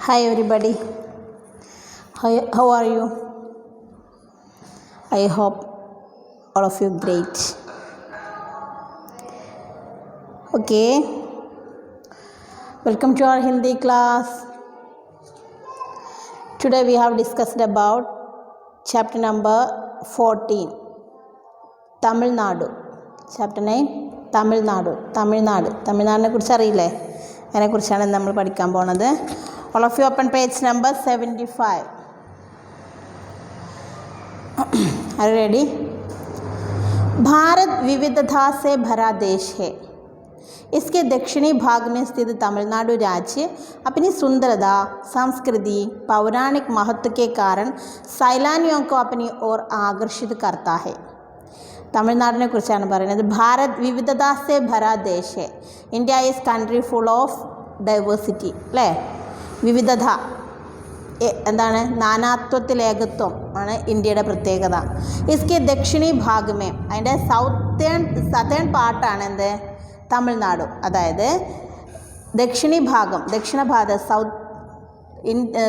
Hi everybody, how are you? I hope all of you great. Okay, welcome to our Hindi class. Today we have discussed about chapter number 14, Tamil Nadu. Chapter 9, തമിഴ്നാടിനെ കുറിച്ച് അറിയില്ലേ? അതിനെക്കുറിച്ചാണ് നമ്മൾ പഠിക്കാൻ പോണത്. All of you open page number 75. Are you ready? Bharat विविधता से भरा देश है. इसके दक्षिणी भाग में स्थित तमिलनाडु राज्य अपनी सुंदरता, संस्कृति, पौराणिक महत्व के कारण सैलानियों को अपनी ओर आकर्षित करता है. തമിഴ്നാടിനെ കുറിച്ചാണ് പറയുന്നത്. ഭാരത് വിവിധതാ സെ ഭരാ ദേശ് ഹെ. India is country full of diversity അല്ലേ? വിവിധത എന്താണ്? നാനാത്വത്തിൽ ഏകത്വം ആണ് ഇന്ത്യയുടെ പ്രത്യേകത. ഇസ്കെ ദക്ഷിണി ഭാഗമേ, അതിൻ്റെ സതേൺ പാർട്ടാണ് എന്ത്? തമിഴ്നാട്. അതായത് ദക്ഷിണഭാഗം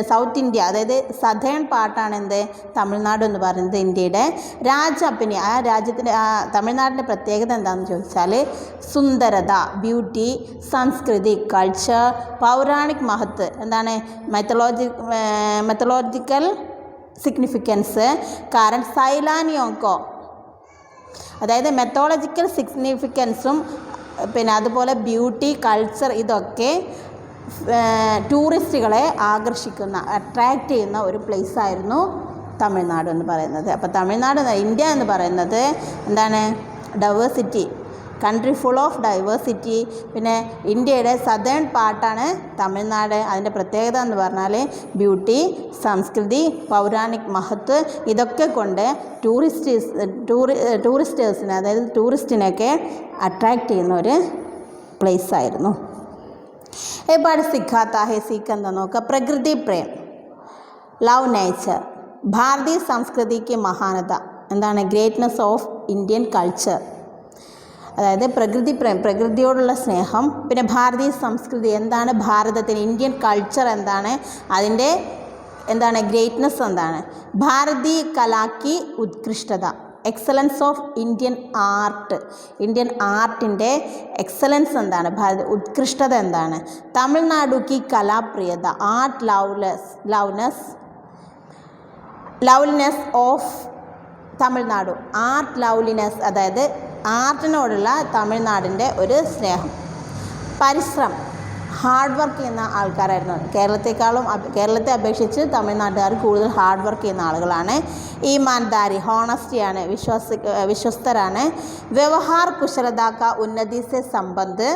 സൗത്ത് ഇന്ത്യ, അതായത് സതേൺ പാർട്ടാണ് എന്ത്? തമിഴ്നാട് എന്ന് പറയുന്നത് ഇന്ത്യയുടെ. രാജ്യപ്പിനി ആ രാജ്യത്തിൻ്റെ തമിഴ്നാടിൻ്റെ പ്രത്യേകത എന്താണെന്ന് ചോദിച്ചാൽ സുന്ദരത, ബ്യൂട്ടി, സംസ്കൃതി, കൾച്ചർ, പൗരാണിക് മഹത്വ, എന്താണ്? മെത്തലോജിക്കൽ സിഗ്നിഫിക്കൻസ്, കാരണം സൈലാനിയോക്കോ, അതായത് മെത്തോളജിക്കൽ സിഗ്നിഫിക്കൻസും പിന്നെ അതുപോലെ ബ്യൂട്ടി, കൾച്ചർ, ഇതൊക്കെ ടൂറിസ്റ്റുകളെ അട്രാക്റ്റ് ചെയ്യുന്ന ഒരു പ്ലേസായിരുന്നു തമിഴ്നാട് എന്ന് പറയുന്നത്. അപ്പോൾ തമിഴ്നാട്, ഇന്ത്യ എന്ന് പറയുന്നത് എന്താണ്? Diversity, country full of diversity. പിന്നെ ഇന്ത്യയുടെ സതേൺ പാർട്ടാണ് തമിഴ്നാട്. അതിൻ്റെ പ്രത്യേകത എന്ന് പറഞ്ഞാൽ ബ്യൂട്ടി, സംസ്കൃതി, പൗരാണിക് മഹത്വ, ഇതൊക്കെ കൊണ്ട് ടൂറിസ്റ്റേഴ്സിനെ, അതായത് ടൂറിസ്റ്റിനെയൊക്കെ അട്രാക്റ്റ് ചെയ്യുന്ന ഒരു പ്ലേസായിരുന്നു. ഒരുപാട് സിഖാത്ത ഹെ. സീഖ് എന്താ നോക്കുക? പ്രകൃതി പ്രേം, ലവ് നേച്ചർ, ഭാരതീയ സംസ്കൃതിക്ക് മഹാനത, എന്താണ്? Greatness of Indian culture. അതായത് പ്രകൃതി പ്രേം, പ്രകൃതിയോടുള്ള സ്നേഹം. പിന്നെ ഭാരതീയ സംസ്കൃതി, എന്താണ് ഭാരതത്തിന്? ഇന്ത്യൻ കൾച്ചർ എന്താണ്? അതിൻ്റെ എന്താണ്? ഗ്രേറ്റ്നെസ് എന്താണ്? ഭാരതീയ കലാക്കി ഉത്കൃഷ്ടത, excellence of Indian art, Indian ആർട്ടിൻ്റെ എക്സലൻസ് എന്താണ്? ഉത്കൃഷ്ടത എന്താണ്? തമിഴ്നാടു കി കലാപ്രിയത, art loveliness of Tamil Nadu, art loveliness, അതായത് ആർട്ടിനോടുള്ള തമിഴ്നാടിൻ്റെ ഒരു സ്നേഹം. പരിശ്രമം, ഹാർഡ് വർക്ക് ചെയ്യുന്ന ആൾക്കാരായിരുന്നു. കേരളത്തെ അപേക്ഷിച്ച് തമിഴ്നാട്ടുകാർ കൂടുതൽ ഹാർഡ് വർക്ക് ചെയ്യുന്ന ആളുകളാണ്. ഈമാൻദാരി, ഹോണസ്റ്റിയാണ്, വിശ്വസ്തരാണ്. വ്യവഹാർ കുശലതാക്ക ഉന്നതി സെ സംബന്ധ്,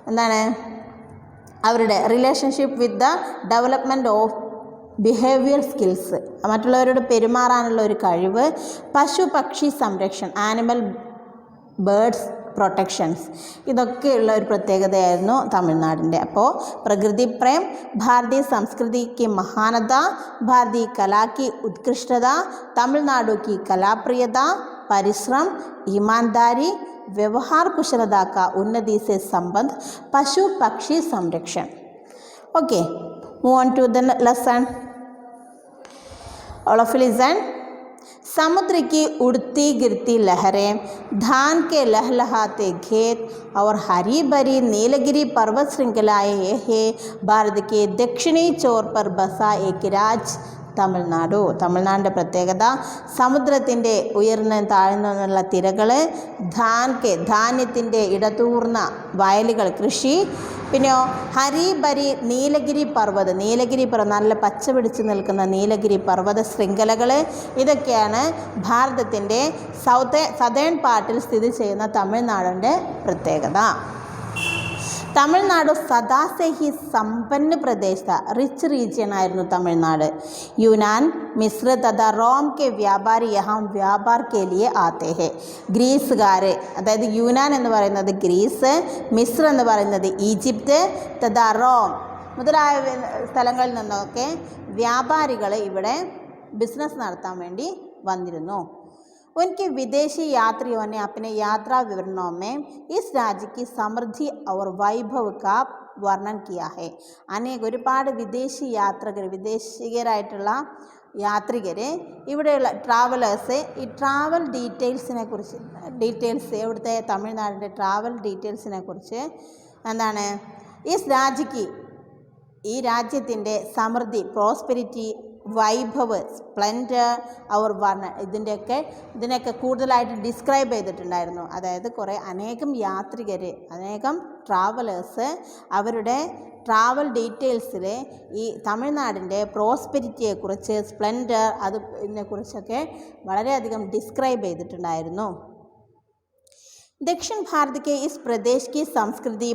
എന്താണ്? അവരുടെ relationship with the development of behaviour skills, മറ്റുള്ളവരോട് പെരുമാറാനുള്ള ഒരു കഴിവ്. പശു പക്ഷി സംരക്ഷണം, ആനിമൽ ബേർഡ്സ് പ്രൊട്ടക്ഷൻസ്, ഇതൊക്കെയുള്ള ഒരു പ്രത്യേകതയായിരുന്നു തമിഴ്നാടിൻ്റെ. അപ്പോൾ പ്രകൃതി പ്രേം, ഭാരതീയ സംസ്കൃതിക്ക് മഹാനത, ഭാരതീയ കലാക്കി ഉത്കൃഷ്ടത, തമിഴ്നാടു की കലാപ്രിയത, പരിശ്രम, ईमानदारी, व्यवहार कुशलता का उन्नति से संबंध, पशु पक्षी संरक्षण. Okay, move on to the lesson. All of you listen. समुद्र की उड़ती गिरती लहरें, धान के लहलहाते खेत और हरी भरी नीलगिरी पर्वत श्रृंखलाएं हैं भारत के दक्षिणी छोर पर बसा एक राज्य തമിഴ്നാടു. തമിഴ്നാടിൻ്റെ പ്രത്യേകത സമുദ്രത്തിൻ്റെ ഉയർന്ന താഴ്ന്നുള്ള തിരകൾ, ധാന്യത്തിൻ്റെ ഇടതൂർന്ന വയലുകൾ, കൃഷി, പിന്നെയോ ഹരിബരി നീലഗിരി പർവ്വതം, നല്ല പച്ച പിടിച്ച് നിൽക്കുന്ന നീലഗിരി പർവ്വത ശൃംഖലകൾ, ഇതൊക്കെയാണ് ഭാരതത്തിൻ്റെ സതേൺ പാർട്ടിൽ സ്ഥിതി ചെയ്യുന്ന തമിഴ്നാടിൻ്റെ പ്രത്യേകത. തമിഴ്നാട് സദാ സെ ഹി സമ്പന്ന പ്രദേശ, റിച്ച് റീജിയൻ ആയിരുന്നു തമിഴ്നാട്. യുനാൻ, മിസ്ര തഥാ റോം കെ വ്യാപാരി യഹാം വ്യാപാർ കെ ലിയെ ആത്തെ ഹെ. ഗ്രീസുകാർ, അതായത് യുനാൻ എന്ന് പറയുന്നത് ഗ്രീസ്, മിസ്ര എന്ന് പറയുന്നത് ഈജിപ്ത്, തഥാ റോം മുതലായ സ്ഥലങ്ങളിൽ നിന്നൊക്കെ വ്യാപാരികൾ ഇവിടെ ബിസിനസ് നടത്താൻ വേണ്ടി വന്നിരുന്നു. उनके विदेशी यात्रियों ने अपने यात्रा विवरणों में इस राज्य की समृद्धि और वैभव का വർണ്ണൻ കിയാ ഹെ. ഒരുപാട് വിദേശികരായിട്ടുള്ള യാത്രികർ ഇവിടെയുള്ള ട്രാവലേഴ്സ് ഈ ട്രാവൽ ഡീറ്റെയിൽസ് ഇവിടുത്തെ തമിഴ്നാടിൻ്റെ ട്രാവൽ ഡീറ്റെയിൽസിനെ കുറിച്ച് എന്താണ് ഈ രാജ്യത്തിൻ്റെ സമൃദ്ധി, പ്രോസ്പെരിറ്റി, വൈഭവ്, സ്പ്ലെൻഡർ, അവർ വർണ്ണ ഇതിനെയൊക്കെ കൂടുതലായിട്ട് ഡിസ്ക്രൈബ് ചെയ്തിട്ടുണ്ടായിരുന്നു. അതായത് അനേകം ട്രാവലേഴ്സ് അവരുടെ ട്രാവൽ ഡീറ്റെയിൽസിൽ ഈ തമിഴ്നാടിൻ്റെ പ്രോസ്പെരിറ്റിയെക്കുറിച്ച്, സ്പ്ലെൻഡർ ഇതിനെക്കുറിച്ചൊക്കെ വളരെയധികം ഡിസ്ക്രൈബ് ചെയ്തിട്ടുണ്ടായിരുന്നു. दक्षिण भारत के इस प्रदेश की संस्कृति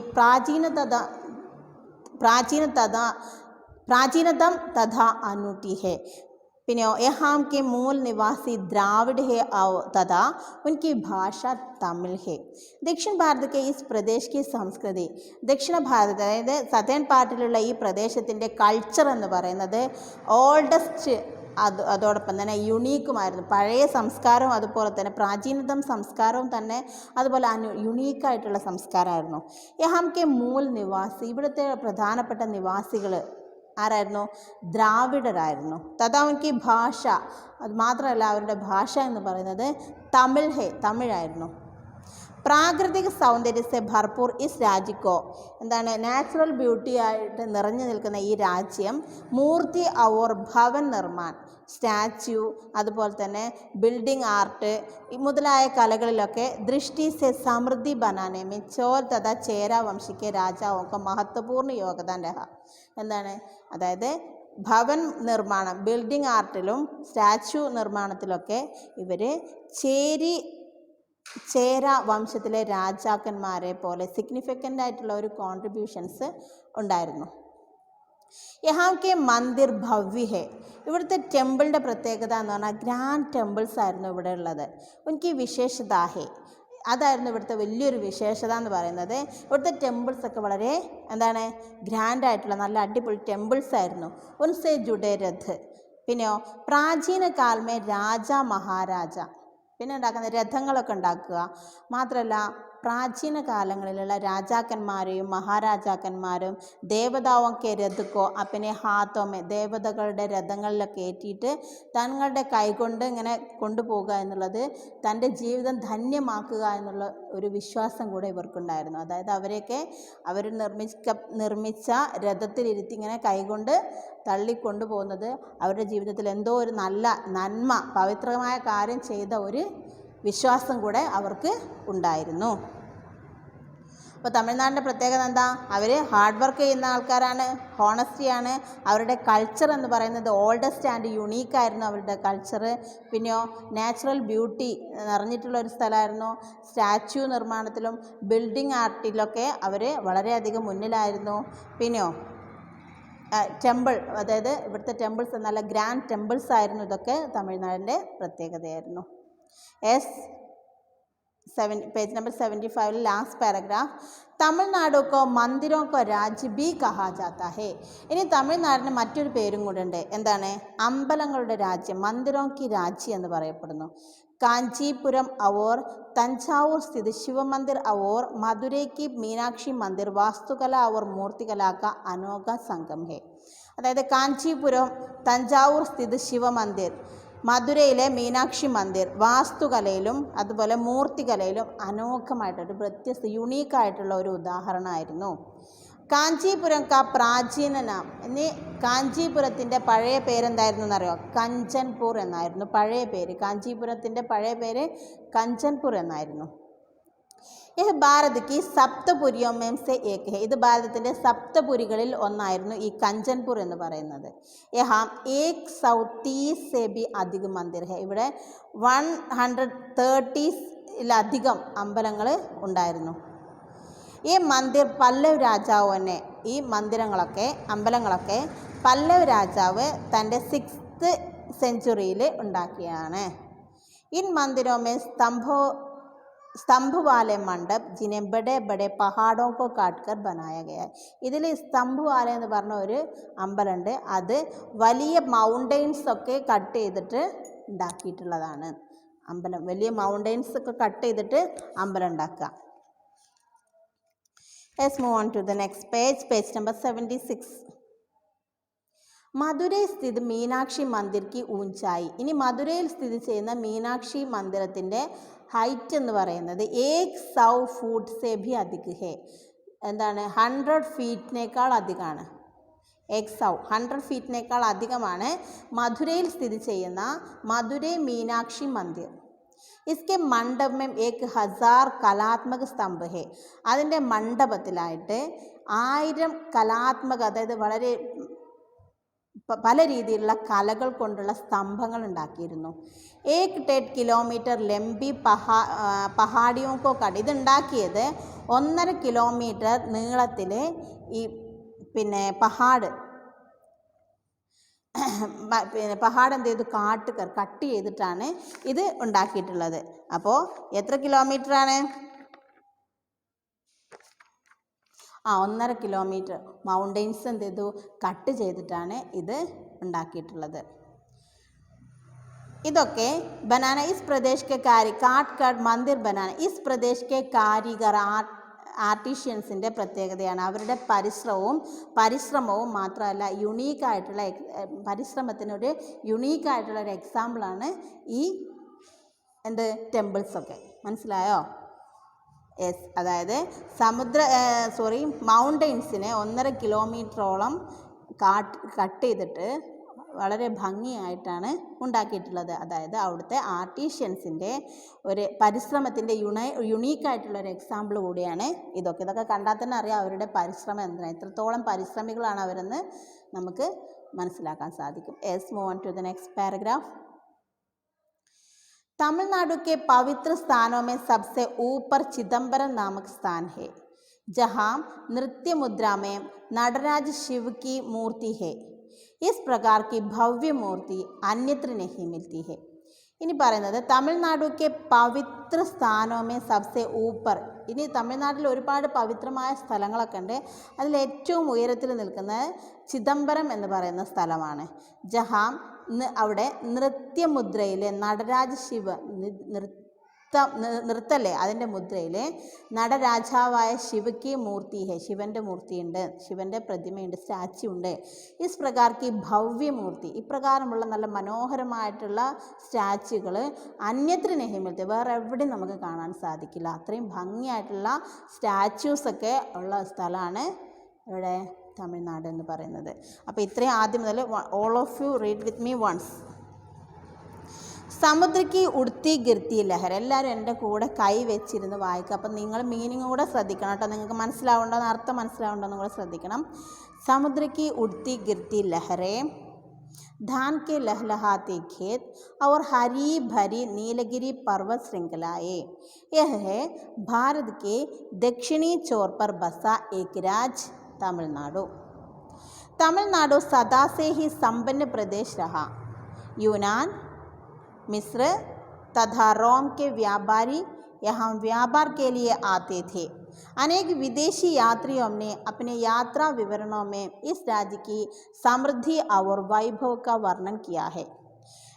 प्राचीनतम तथा अनूठी है. पिनो यहाँ के मूल निवासी द्राविड़ है तथा उनकी भाषा तमिल है. दक्षिण भारत के इस प्रदेश की संस्कृति, ദക്ഷിണ ഭാരത അതായത് സതേൺ പാർട്ടിലുള്ള ഈ പ്രദേശത്തിൻ്റെ കൾച്ചർ എന്ന് പറയുന്നത് ഓൾഡസ്റ്റ് അതോടൊപ്പം തന്നെ യുണീക്കുമായിരുന്നു. പഴയ സംസ്കാരവും അതുപോലെ തന്നെ പ്രാചീനതം സംസ്കാരവും തന്നെ അതുപോലെ യുണീക്കായിട്ടുള്ള സംസ്കാരമായിരുന്നു. യഹാം കെ മൂൽ നിവാസി, ഇവിടുത്തെ പ്രധാനപ്പെട്ട നിവാസികൾ ആരായിരുന്നു? ദ്രാവിഡരായിരുന്നു. തഥാ ഉൻകി ഭാഷ, അത് മാത്രമല്ല അവരുടെ ഭാഷ എന്ന് പറയുന്നത് തമിഴായിരുന്നു. പ്രാകൃതിക സൗന്ദര്യത്തെ ഭർപൂർ ഇസ് രാജ്യക്കോ, എന്താണ് നാച്ചുറൽ ബ്യൂട്ടി ആയിട്ട് നിറഞ്ഞു നിൽക്കുന്ന ഈ രാജ്യം മൂർത്തി ഔർ ഭവൻ നിർമ്മാൺ, സ്റ്റാച്യു, അതുപോലെ തന്നെ ബിൽഡിംഗ് ആർട്ട് മുതലായ കലകളിലൊക്കെ ദൃഷ്ടി സെ സമൃദ്ധി ബനാനെ में चोल तथा ചേര വംശിക്കെ രാജാവൊക്കെ മഹത്വപൂർണ്ണ യോഗ്ദാൻ രഹ. എന്താണ്? അതായത് ഭവൻ നിർമ്മാണം, ബിൽഡിംഗ് ആർട്ടിലും സ്റ്റാച്യു നിർമ്മാണത്തിലൊക്കെ ഇവർ ചേര വംശത്തിലെ രാജാക്കന്മാരെ പോലെ സിഗ്നിഫിക്കൻ്റ് ആയിട്ടുള്ള ഒരു കോൺട്രിബ്യൂഷൻസ് ഉണ്ടായിരുന്നു. യഹാം കെ മന്ദിർ ഭവ്യ ഹെ, ഇവിടുത്തെ ടെമ്പിളിൻ്റെ പ്രത്യേകത എന്ന് പറഞ്ഞാൽ ഗ്രാൻഡ് ടെമ്പിൾസ് ആയിരുന്നു ഇവിടെ ഉള്ളത്. ഉൻകി വിശേഷത ഹെ, അതായിരുന്നു ഇവിടുത്തെ വലിയൊരു വിശേഷത എന്ന് പറയുന്നത്. ഇവിടുത്തെ ടെമ്പിൾസൊക്കെ വളരെ ഗ്രാൻഡായിട്ടുള്ള നല്ല അടിപൊളി ടെമ്പിൾസ് ആയിരുന്നു. ഉൻസെ ജുഡേ രഥ്, പിന്നെയോ പ്രാചീന കാലമേ രാജ മഹാരാജ, പിന്നെ ഉണ്ടാക്കുന്ന രഥങ്ങളൊക്കെ ഉണ്ടാക്കുക മാത്രമല്ല പ്രാചീന കാലങ്ങളിലുള്ള രാജാക്കന്മാരെയും മഹാരാജാക്കന്മാരും ദേവതാവൊക്കെ രഥക്കോ അപ്പനെ ഹാത്തോമേ, ദേവതകളുടെ രഥങ്ങളിലൊക്കെ ഏറ്റിയിട്ട് തങ്ങളുടെ കൈകൊണ്ട് ഇങ്ങനെ കൊണ്ടുപോകുക എന്നുള്ളത് തൻ്റെ ജീവിതം ധന്യമാക്കുക എന്നുള്ള ഒരു വിശ്വാസം കൂടെ ഇവർക്കുണ്ടായിരുന്നു. അതായത് അവർ നിർമ്മിച്ച രഥത്തിലിരുത്തി ഇങ്ങനെ കൈകൊണ്ട് തള്ളിക്കൊണ്ടുപോകുന്നത് അവരുടെ ജീവിതത്തിൽ എന്തോ ഒരു നന്മ പവിത്രമായ കാര്യം ചെയ്ത ഒരു വിശ്വാസം കൂടെ അവർക്ക് ഉണ്ടായിരുന്നു. അപ്പോൾ തമിഴ്നാടിൻ്റെ പ്രത്യേകത എന്താ? അവർ ഹാർഡ് വർക്ക് ചെയ്യുന്ന ആൾക്കാരാണ്, ഹോണസ്റ്റിയാണ്. അവരുടെ കൾച്ചർ എന്ന് പറയുന്നത് ഓൾഡസ്റ്റ് ആൻഡ് യുണീക്കായിരുന്നു അവരുടെ കൾച്ചർ. പിന്നെയോ നാച്ചുറൽ ബ്യൂട്ടി നിറഞ്ഞിട്ടുള്ള ഒരു സ്ഥലമായിരുന്നു. സ്റ്റാച്യു നിർമ്മാണത്തിലും ബിൽഡിംഗ് ആർട്ടിലൊക്കെ അവർ വളരെയധികം മുന്നിലായിരുന്നു. പിന്നെയോ ടെമ്പിൾ, അതായത് ഇവിടുത്തെ ടെമ്പിൾസ് നല്ല ഗ്രാൻഡ് ടെമ്പിൾസ് ആയിരുന്നു. ഇതൊക്കെ തമിഴ്നാടിൻ്റെ പ്രത്യേകതയായിരുന്നു. Page number 75 last paragraph. Tamil Nadu കോ മന്ദിരോ കോ രാജ്യ ബി കഹാ ജാതാ ഹേ. ഇനി തമിഴ്നാടിന് മറ്റൊരു പേരും കൂടെ ഉണ്ട്. എന്താണ്? അമ്പലങ്ങളുടെ രാജ്യം, മന്ദിരോ കി രാജ്യം എന്ന് പറയപ്പെടുന്നു. കാഞ്ചീപുരം और तंजावुर स्थित शिव मंदिर और मदुरै की मीनाक्षी मंदिर वास्तुकला और मूर्तिकला का अनोखा संगम है. അതായത് കാഞ്ചീപുരം, തഞ്ചാവൂർ സ്ഥിത് ശിവമന്ദിർ, മധുരയിലെ മീനാക്ഷി മന്ദിർ വാസ്തുകലയിലും അതുപോലെ മൂർത്തികലയിലും അനോഖമായിട്ടൊരു വ്യത്യസ്ത യുണീക്കായിട്ടുള്ള ഒരു ഉദാഹരണമായിരുന്നു. കാഞ്ചീപുരം കാ പ്രാചീന നാം, ഇനി കാഞ്ചീപുരത്തിൻ്റെ പഴയ പേരെന്തായിരുന്നു എന്നറിയോ? കഞ്ചൻപൂർ എന്നായിരുന്നു പഴയ പേര്. കാഞ്ചീപുരത്തിൻ്റെ പഴയ പേര് കഞ്ചൻപൂർ എന്നായിരുന്നു. യഹ് ഭാരത് കി സപ്തപുരിയോ മേം സെ ഏക് ഹെ. ഇത് ഭാരതത്തിൻ്റെ സപ്തപുരികളിൽ ഒന്നായിരുന്നു ഈ കഞ്ചൻപൂർ എന്ന് പറയുന്നത്. യഹാം 130 സെ ബി അധികം മന്ദിർ ഹെ. ഇവിടെ 130-ലധികം അമ്പലങ്ങൾ ഉണ്ടായിരുന്നു. ഈ മന്ദിർ പല്ലവ് രാജാവ് തന്നെ, ഈ അമ്പലങ്ങളൊക്കെ പല്ലവ് രാജാവ് തൻ്റെ 6th സെഞ്ചുറിയിൽ ഉണ്ടാക്കിയാണ്. ഇൻ മന്ദിരോ മേ स्तंभ वाले मंडप जिन्हें बड़े बड़े पहाड़ों को काट कर बनाया गया है. ഇതിൽ സ്തംഭ് വാല എന്ന് പറഞ്ഞ ഒരു അമ്പലമുണ്ട്. അത് വലിയ മൗണ്ടെയിൻസ് ഒക്കെ കട്ട് ചെയ്തിട്ട് ഉണ്ടാക്കിയിട്ടുള്ളതാണ് അമ്പലം. വലിയ മൗണ്ടെയിൻസ് ഒക്കെ കട്ട് ചെയ്തിട്ട് അമ്പലം ഉണ്ടാക്കുക. Let's move on to the next page, page number 76. മധുരയിൽ സ്ഥിതി മീനാക്ഷി മന്ദിർ കി ഊഞ്ചായി. ഇനി മധുരയിൽ സ്ഥിതി ചെയ്യുന്ന മീനാക്ഷി മന്ദിരത്തിൻ്റെ ഹൈറ്റ് എന്ന് പറയുന്നത് 100 ഫൂട്ട് സെ ഭി അധിക് ഹെ. എന്താണ്? 100 ഫീറ്റിനേക്കാൾ അധികമാണ്. 100 ഫീറ്റിനേക്കാൾ അധികമാണ് മധുരയിൽ സ്ഥിതി ചെയ്യുന്ന മധുരൈ മീനാക്ഷി മന്ദിർ. इसके मंडप में 1000 കലാത്മക സ്തംഭ ഹെ. അതിൻ്റെ മണ്ഡപത്തിലായിട്ട് 1000 കലാത്മക, അതായത് വളരെ പല രീതിയിലുള്ള കലകൾ കൊണ്ടുള്ള സ്തംഭങ്ങൾ ഉണ്ടാക്കിയിരുന്നു. 1.5 കിലോമീറ്റർ ലംബി പഹാഡിയോ കോ കട്. ഇതുണ്ടാക്കിയത് 1.5 കിലോമീറ്റർ നീളത്തിൽ ഈ പഹാഡ് എന്ത് ചെയ്തു? കട്ട് ചെയ്തിട്ടാണ് ഇത് ഉണ്ടാക്കിയിട്ടുള്ളത്. അപ്പോൾ എത്ര കിലോമീറ്ററാണ്? 1.5 കിലോമീറ്റർ മൗണ്ടെയ്ൻസ് എന്ത് ചെയ്തു? കട്ട് ചെയ്തിട്ടാണ് ഇത് ഉണ്ടാക്കിയിട്ടുള്ളത്. ഇതൊക്കെ ബനാന ഇസ് പ്രദേശ് കെ കാട്ട് മന്ദിർ ബനാന ഇസ് പ്രദേശ് കെ കാരിഗർ ആർട്ടിഷ്യൻസിൻ്റെ പ്രത്യേകതയാണ്. അവരുടെ പരിശ്രമവും മാത്രമല്ല, യുണീക്കായിട്ടുള്ള പരിശ്രമത്തിനൊരു യുണീക്കായിട്ടുള്ള ഒരു എക്സാമ്പിളാണ് ഈ ടെമ്പിൾസൊക്കെ. മനസ്സിലായോ? യെസ്. അതായത് മൗണ്ടെയ്ൻസിനെ 1.5 കിലോമീറ്ററോളം കട്ട് ചെയ്തിട്ട് വളരെ ഭംഗിയായിട്ടാണ് ഉണ്ടാക്കിയിട്ടുള്ളത്. അതായത് അവിടുത്തെ ആർട്ടീഷ്യൻസിൻ്റെ ഒരു പരിശ്രമത്തിൻ്റെ യുണീക്കായിട്ടുള്ളൊരു എക്സാമ്പിൾ കൂടിയാണ് ഇതൊക്കെ കണ്ടാൽ തന്നെ അറിയാം അവരുടെ പരിശ്രമം എന്താണ്, എത്രത്തോളം പരിശ്രമികളാണ് അവരെന്ന് നമുക്ക് മനസ്സിലാക്കാൻ സാധിക്കും. Yes, move on to the next paragraph. Tamil Nadu के पवित्र स्थानों में सबसे ऊपर चिदम्बरम नामक स्थान है, जहाँ नृत्य मुद्रा में നടരാജ शिव की मूर्ति है. इस प्रकार की भव्य मूर्ति अन्यत्र नहीं मिलती है. ഇനി പറയുന്നത് തമിഴ്നാടു കെ പവിത്ര സ്ഥാനോമേ സബ്സെ ഊപ്പർ. ഇനി തമിഴ്നാട്ടിൽ ഒരുപാട് പവിത്രമായ സ്ഥലങ്ങളൊക്കെ ഉണ്ട്. അതിൽ ഏറ്റവും ഉയരത്തിൽ നിൽക്കുന്നത് ചിദംബരം എന്ന് പറയുന്ന സ്ഥലമാണ്. ജഹാം അവിടെ നൃത്യമുദ്രയിലെ നടരാജ ശിവ നൃത്തല്ലേ അതിൻ്റെ മുദ്രയിൽ നടരാജാവായ ശിവയ്ക്ക് മൂർത്തി ഹെ, ശിവൻ്റെ മൂർത്തിയുണ്ട്, ശിവൻ്റെ പ്രതിമയുണ്ട്, സ്റ്റാച്യു ഉണ്ട്. ഇസ് പ്രകാർക്കി ഭവ്യമൂർത്തി, ഇപ്രകാരമുള്ള നല്ല മനോഹരമായിട്ടുള്ള സ്റ്റാച്യുകൾ അന്യത്ര നെഹിമിലത്തെ വേറെ എവിടെയും നമുക്ക് കാണാൻ സാധിക്കില്ല. അത്രയും ഭംഗിയായിട്ടുള്ള സ്റ്റാച്യൂസൊക്കെ ഉള്ള സ്ഥലമാണ് ഇവിടെ തമിഴ്നാട് എന്ന് പറയുന്നത്. അപ്പോൾ ഇത്രയും ആദ്യം മുതൽ all of you read with me once. സമുദ്രക്ക് ഉടുത്തി ഗിർത്തി ലഹർ. എല്ലാവരും എൻ്റെ കൂടെ കൈ വെച്ചിരുന്ന് വായിക്കുക. അപ്പം നിങ്ങൾ മീനിങ് കൂടെ ശ്രദ്ധിക്കണം കേട്ടോ. നിങ്ങൾക്ക് മനസ്സിലാവേണ്ടതെന്ന് അർത്ഥം മനസ്സിലാവേണ്ടതെന്ന് കൂടെ ശ്രദ്ധിക്കണം. സമുദ്രക്ക് ഉടുത്തി ഗിർത്തി ലഹരെ, धान के लहलहाते खेत और हरी भरी नीलगिरी पर्वत श्रृंखलाएं. यह है भारत के दक्षिणी छोर पर बसा एक राज्य तमिलनाडु. तमिलनाडु सदा से ही संपन्न प्रदेश रहा. यूनान, मिस्र तथा रोम के व्यापारी यहाँ व्यापार के लिए आते थे. अनेक विदेशी यात्रियों ने अपने यात्रा विवरणों में इस राज्य की समृद्धि और वैभव का वर्णन किया है.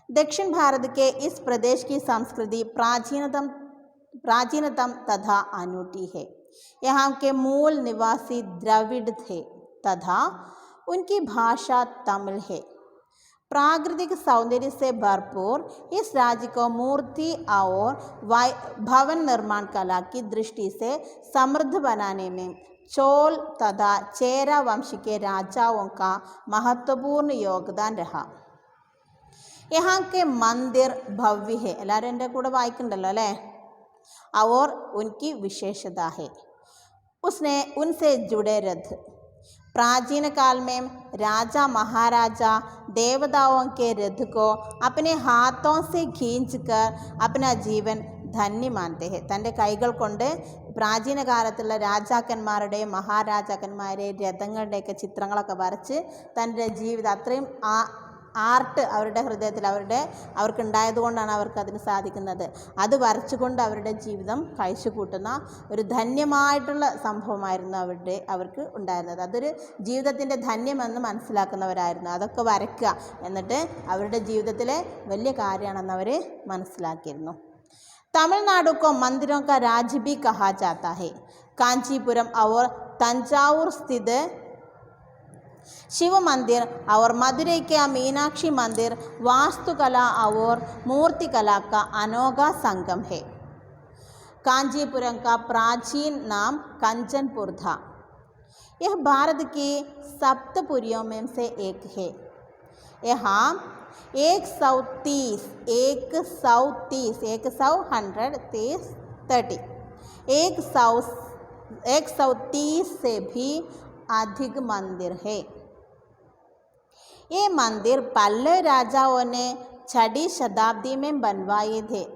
दक्षिण भारत के इस प्रदेश की संस्कृति प्राचीनतम तथा अनूठी है. यहाँ के मूल निवासी द्रविड़ थे तथा उनकी भाषा तमिल है. प्राकृतिक सौंदर्य से भरपूर इस राज्य को मूर्ति और भवन निर्माण कला की दृष्टि से समृद्ध बनाने में चोल तथा चेरा वंश के राजाओं का महत्वपूर्ण योगदान रहा. यहाँ के मंदिर भव्य है. എല്ലാവരും എൻ്റെ കൂടെ വായിക്കണ്ടല്ലോ അല്ലേ? और उनकी विशेषता है उनसे जुड़े रथ. प्राचीन काल में राजा महाराजा देवताओं के रथ को अपने हाथों से खींचकर अपना जीवन धन्य मानते हैं. തൻ്റെ കൈകൾ കൊണ്ട് പ്രാചീന കാലത്തുള്ള രാജാക്കന്മാരുടെയും മഹാരാജാക്കന്മാരുടെയും രഥങ്ങളുടെയൊക്കെ ചിത്രങ്ങളൊക്കെ വരച്ച് തൻ്റെ ജീവിതം അത്രയും ആർട്ട് അവരുടെ ഹൃദയത്തിൽ അവർക്കുണ്ടായതുകൊണ്ടാണ് അവർക്കതിന് സാധിക്കുന്നത്. അത് വരച്ചുകൊണ്ട് അവരുടെ ജീവിതം കഴിച്ചു കൂട്ടുന്ന ഒരു ധന്യമായിട്ടുള്ള സംഭവമായിരുന്നു അവർക്ക് ഉണ്ടായിരുന്നത്. അതൊരു ജീവിതത്തിൻ്റെ ധന്യമെന്ന് മനസ്സിലാക്കുന്നവരായിരുന്നു. അതൊക്കെ വരയ്ക്കുക എന്നിട്ട് അവരുടെ ജീവിതത്തിലെ വലിയ കാര്യമാണെന്ന് അവർ മനസ്സിലാക്കിയിരുന്നു. तमिलनाडु को मंदिरों का राज्य भी कहा जाता है। कांचीपुरम और तंजावुर स्थित शिव मंदिर और मदुरई के मीनाक्षी मंदिर वास्तुकला और मूर्तिकला का अनोखा संगम है। कांचीपुरम का प्राचीन नाम कंचनपुर था। यह भारत की सप्तपुरियों में से एक है। यहाँ 130 से भी अधिक मंदिर है। ये मंदिर पल्लव राजाओं ने 6वीं शताब्दी में बनवाए थे।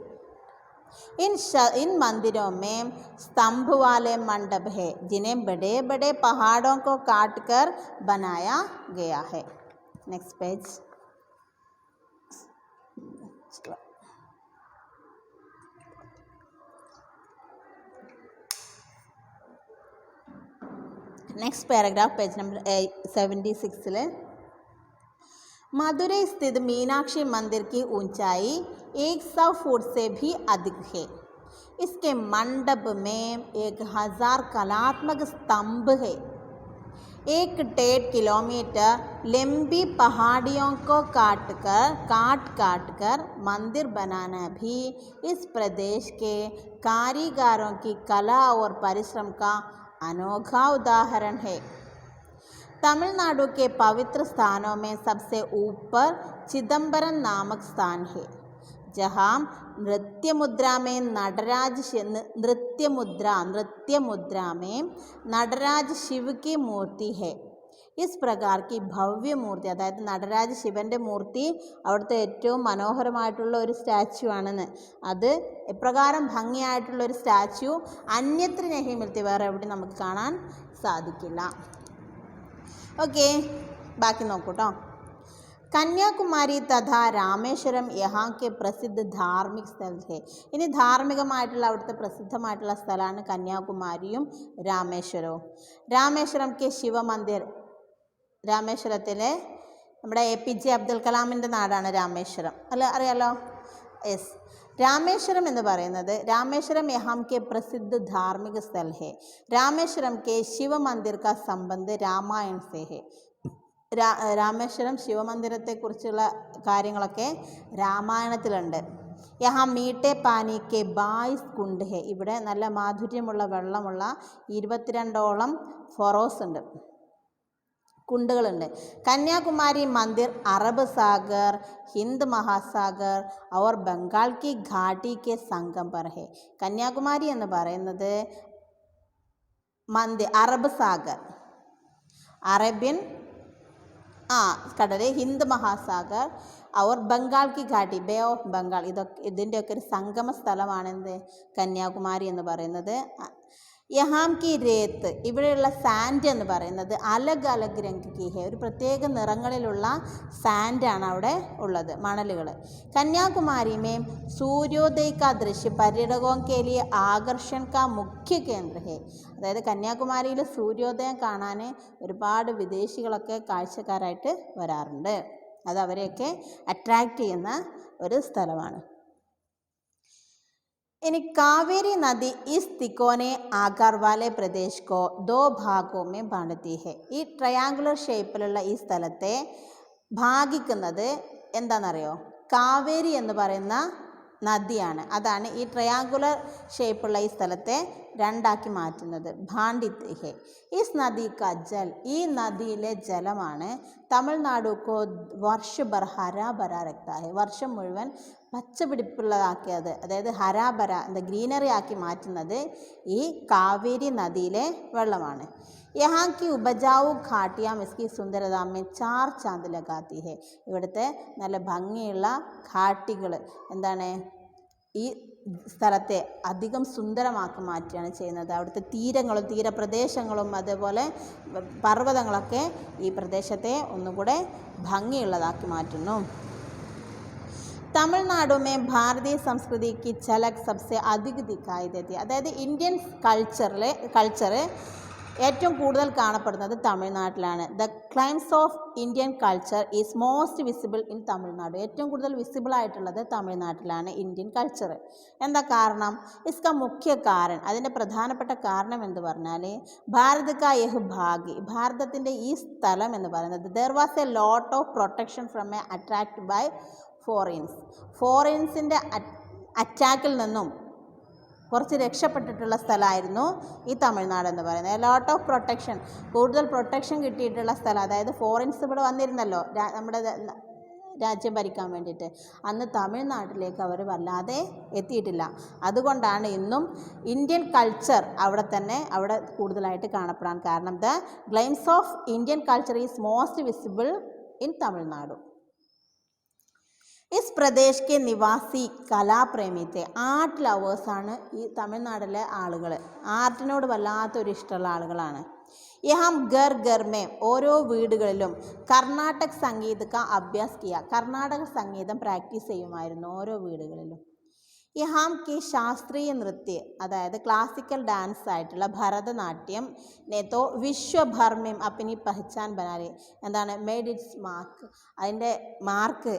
इन मंदिरों में स्तंभ वाले मंडप है जिन्हें बड़े बड़े पहाड़ों को काटकर बनाया गया है। Next page. Next paragraph page number 76। Madurai स्थित मीनाक्षी मंदिर की ऊंचाई 100 फुट से भी अधिक है। इसके मंडप में 1000 कलात्मक स्तंभ है। 1.5 किलोमीटर लंबी पहाड़ियों को काट कर मंदिर बनाना भी इस प्रदेश के कारीगरों की कला और परिश्रम का अनोखा उदाहरण है। तमिलनाडु के पवित्र स्थानों में सबसे ऊपर चिदंबरम नामक स्थान है, जहाँ नृत्य मुद्रा में नटराज शिव की मूर्ति है। इस प्रकार की भव्य मूर्ति, അതായത് നടരാജ് ശിവൻ്റെ മൂർത്തി അവിടുത്തെ ഏറ്റവും മനോഹരമായിട്ടുള്ള ഒരു സ്റ്റാച്യു ആണെന്ന്. അത് എപ്രകാരം ഭംഗിയായിട്ടുള്ള ഒരു സ്റ്റാച്യു അന്യത്ര നഹി മിൽത്തി, വേറെ എവിടെ നമുക്ക് കാണാൻ സാധിക്കില്ല. ഓക്കെ, ബാക്കി നോക്കൂട്ടോ. കന്യാകുമാരി തഥാ രാമേശ്വരം യഹാ കെ പ്രസിദ്ധ ധാർമ്മിക സ്ഥലം ഹെ. ഇനി ധാർമ്മികമായിട്ടുള്ള അവിടുത്തെ പ്രസിദ്ധമായിട്ടുള്ള സ്ഥലമാണ് കന്യാകുമാരിയും രാമേശ്വരവും. രാമേശ്വരം കെ ശിവമന്ദിർ, രാമേശ്വരത്തിലെ നമ്മുടെ APJ അബ്ദുൽ കലാമിൻ്റെ നാടാണ് രാമേശ്വരം, അല്ല അറിയാലോ? യെസ്. രാമേശ്വരം എന്ന് പറയുന്നത് രാമേശ്വരം യഹാം കെ പ്രസിദ്ധ ധാർമ്മിക സ്ഥൽ ഹെ. രാമേശ്വരം കെ ശിവമന്ദിർ കാ സംബന്ധ് രാമായൺ സെ ഹെ. രാമേശ്വരം ശിവമന്ദിരത്തെക്കുറിച്ചുള്ള കാര്യങ്ങളൊക്കെ രാമായണത്തിലുണ്ട്. യഹാ മീട്ടെ പാനി കെ 22 കുണ്ട് ഹെ. ഇവിടെ നല്ല മാധുര്യമുള്ള വെള്ളമുള്ള 22ഓളം ഫൊറോസ് ഉണ്ട്, കുണ്ടുകളുണ്ട്. കന്യാകുമാരി മന്ദിർ അറബ് സാഗർ, ഹിന്ദ് മഹാസാഗർ और ബംഗാൾ की घाटी के संगम पर है. കന്യാകുമാരി എന്ന് പറയുന്നത് അറബ് സാഗർ, അറേബ്യൻ കടൽ, ഹിന്ദ് മഹാസാഗർ और ബംഗാൾ की घाटी, ബേ ഓഫ് ബംഗാൾ, ഇതിൻ്റെയൊക്കെ ഒരു സംഗമ സ്ഥലമാണെന്ത് കന്യാകുമാരി എന്ന് പറയുന്നത്. യഹാം കി രേത്ത്, ഇവിടെയുള്ള സാൻഡ് എന്ന് പറയുന്നത് അലഗ് അലഗ് രംഗ് കി ഹെ, ഒരു പ്രത്യേക നിറങ്ങളിലുള്ള സാൻഡാണ് അവിടെ ഉള്ളത്, മണലുകൾ. കന്യാകുമാരി में सूर्योदय का दृश्य पर्यटकों के लिए आकर्षण का मुख्य केंद्र है. അതായത് കന്യാകുമാരിയിൽ സൂര്യോദയം കാണാൻ ഒരുപാട് വിദേശികളൊക്കെ കാഴ്ചക്കാരായിട്ട് വരാറുണ്ട്. അത് അവരെയൊക്കെ അട്രാക്റ്റ് ചെയ്യുന്ന ഒരു സ്ഥലമാണ്. ഇനി കാവേരി നദി इस तिकोने आकार वाले प्रदेश को 2 भागों में बांटती है. ഈ ട്രയാങ്കുലർ ഷേപ്പിലുള്ള ഈ സ്ഥലത്തെ ഭാഗിക്കുന്നത് എന്താണെന്നറിയോ? കാവേരി എന്ന് പറയുന്ന നദിയാണ്. അതാണ് ഈ ട്രയാങ്കുലർ ഷേപ്പുള്ള ഈ സ്ഥലത്തെ രണ്ടാക്കി മാറ്റുന്നത്. ഭാണ്ഡിത് ഹെ. ഇസ് നദി കാ ജൽ, ഈ നദിയിലെ ജലമാണ് തമിഴ്നാടുക്കോ വർഷഭർ ഹരാഭര രക്താ ഹെ, വർഷം മുഴുവൻ പച്ചപിടിപ്പുള്ളതാക്കിയത്, അതായത് ഹരാഭര ഗ്രീനറി ആക്കി മാറ്റുന്നത് ഈ കാവേരി നദിയിലെ വെള്ളമാണ്. യഹാ കി ഉപജാവു ഘാട്ടിയാം ഇസ്കി സുന്ദരതാമേ 4 ചാന്ദ് ലഗാത്തി ഹെ. ഇവിടുത്തെ നല്ല ഭംഗിയുള്ള ഘാട്ടികൾ എന്താണ് ഈ സ്ഥലത്തെ അധികം സുന്ദരമാക്കി മാറ്റുകയാണ് ചെയ്യുന്നത്. അവിടുത്തെ തീരങ്ങളും തീരപ്രദേശങ്ങളും അതുപോലെ പർവ്വതങ്ങളൊക്കെ ഈ പ്രദേശത്തെ ഒന്നുകൂടെ ഭംഗിയുള്ളതാക്കി മാറ്റുന്നു. തമിഴ്നാടു में भारतीय संस्कृति की झलक सबसे अधिक दिखाई देती है. അതായത് ഇന്ത്യൻ കൾച്ചർ ഏറ്റവും കൂടുതൽ കാണപ്പെടുന്നത് തമിഴ്നാട്ടിലാണ്. The glimpse of Indian culture is most visible in Tamil Nadu. ഏറ്റവും കൂടുതൽ വിസിബിൾ ആയിട്ടുള്ളത് തമിഴ്നാട്ടിലാണ് ഇന്ത്യൻ കൾച്ചർ. എന്താ കാരണം? ഇസ്ക മുഖ്യ കാരണം, അതിൻ്റെ പ്രധാനപ്പെട്ട കാരണം എന്ന് പറഞ്ഞാൽ ഭാരത് കാ യഹ് ഭാഗ്, ഭാരതത്തിൻ്റെ ഈ സ്ഥലം എന്ന് പറയുന്നത് there was a lot of protection from a attacked by ഫോറിൻസിൻ്റെ അറ്റാക്കിൽ നിന്നും കുറച്ച് രക്ഷപ്പെട്ടിട്ടുള്ള സ്ഥലമായിരുന്നു ഈ തമിഴ്നാട് എന്ന് പറയുന്നത്. ലോട്ട് ഓഫ് പ്രൊട്ടക്ഷൻ, കൂടുതൽ പ്രൊട്ടക്ഷൻ കിട്ടിയിട്ടുള്ള സ്ഥലം. അതായത് ഫോറിൻസ് ഇവിടെ വന്നിരുന്നല്ലോ നമ്മുടെ രാജ്യം ഭരിക്കാൻ വേണ്ടിയിട്ട്. അന്ന് തമിഴ്നാട്ടിലേക്ക് അവർ വല്ലാതെ എത്തിയിട്ടില്ല. അതുകൊണ്ടാണ് ഇന്നും ഇന്ത്യൻ കൾച്ചർ അവിടെ കൂടുതലായിട്ട് കാണപ്പെടാൻ കാരണം. The glimpse of Indian culture is most visible in Tamil Nadu. ഇസ് പ്രദേശ് കെ നിവാസി കലാപ്രേമി थे. ആർട്ട് ലവേഴ്സാണ് ഈ തമിഴ്നാട്ടിലെ ആളുകൾ. ആർട്ടിനോട് വല്ലാത്തൊരു ഇഷ്ടമുള്ള ആളുകളാണ്. യഹാം ഘർ ഘർ മേ, ഓരോ വീടുകളിലും കർണാടക സംഗീത കാ അഭ്യാസ് കിയ, കർണാടക സംഗീതം പ്രാക്ടീസ് ചെയ്യുമായിരുന്നു ഓരോ വീടുകളിലും. യഹാം കി ശാസ്ത്രീയ നൃത്യ, അതായത് ക്ലാസിക്കൽ ഡാൻസ് ആയിട്ടുള്ള ഭരതനാട്യം നേതോ വിശ്വഭർമ്മ്യം അപ്പിനി പഹ്ചാൻ ബനാലി, എന്താണ് മെയ്ഡ് ഇറ്റ്സ് മാർക്ക്, അതിൻ്റെ മാർക്ക്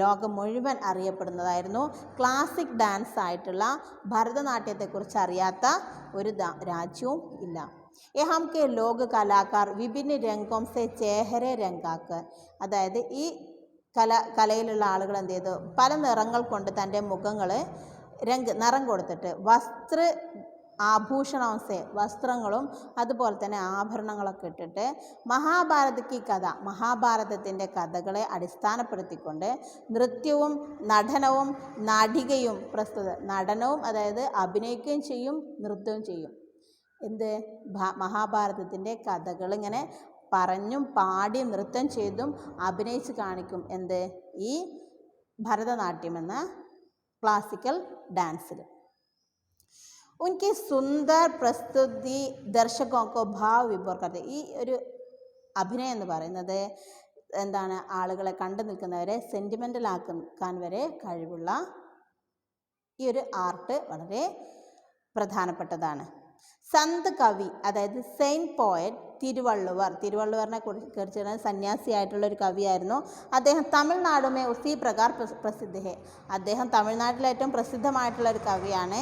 ലോകം മുഴുവൻ അറിയപ്പെടുന്നതായിരുന്നു. ക്ലാസിക് ഡാൻസ് ആയിട്ടുള്ള ഭരതനാട്യത്തെക്കുറിച്ച് അറിയാത്ത ഒരു രാജ്യവും ഇല്ല. യഹാം കെ ലോക കലാകാർ വിഭിന്ന രംഗോം സെ ചേഹരെ രംഗാക്ക്, അതായത് ഈ കലയിലുള്ള ആളുകൾ എന്ത് ചെയ്തു, പല നിറങ്ങൾ കൊണ്ട് തൻ്റെ മുഖങ്ങൾ നിറം കൊടുത്തിട്ട് ആഭൂഷണവും വസ്ത്രങ്ങളും അതുപോലെ തന്നെ ആഭരണങ്ങളൊക്കെ ഇട്ടിട്ട് മഹാഭാരതത്തിൻ്റെ കഥകളെ അടിസ്ഥാനപ്പെടുത്തിക്കൊണ്ട് നൃത്യവും നടനവും നാടികയും നടനവും അതായത് അഭിനയിക്കുകയും ചെയ്യും, നൃത്തവും ചെയ്യും. മഹാഭാരതത്തിൻ്റെ കഥകൾ ഇങ്ങനെ പറഞ്ഞും പാടി നൃത്തം ചെയ്തും അഭിനയിച്ച് കാണിക്കും. ഈ ഭരതനാട്യം എന്ന ക്ലാസിക്കൽ ഡാൻസിൽ. ഉनकी സുന്ദർ പ്രസ്തുതി ദർശകോക്കോ ഭാവ് വിഭോർ കർത്തെ, ഈ ഒരു അഭിനയം എന്ന് പറയുന്നത് എന്താണ്, ആളുകളെ കണ്ടു നിൽക്കുന്നവരെ സെൻറ്റിമെൻ്റൽ ആക്കാൻ വരെ കഴിവുള്ള ഈ ഒരു ആർട്ട് വളരെ പ്രധാനപ്പെട്ടതാണ്. സന്ത് കവി, അതായത് സെയിൻറ്റ് പോയറ്റ് തിരുവള്ളുവറിനെ കുറിച്ച് സന്യാസിയായിട്ടുള്ള ഒരു കവിയായിരുന്നു അദ്ദേഹം. തമിഴ്നാടുമേ ഉസി പ്രകാർ പ്രസിദ്ധ ഹെ, അദ്ദേഹം തമിഴ്നാട്ടിലെ ഏറ്റവും പ്രസിദ്ധമായിട്ടുള്ള ഒരു കവിയാണ്.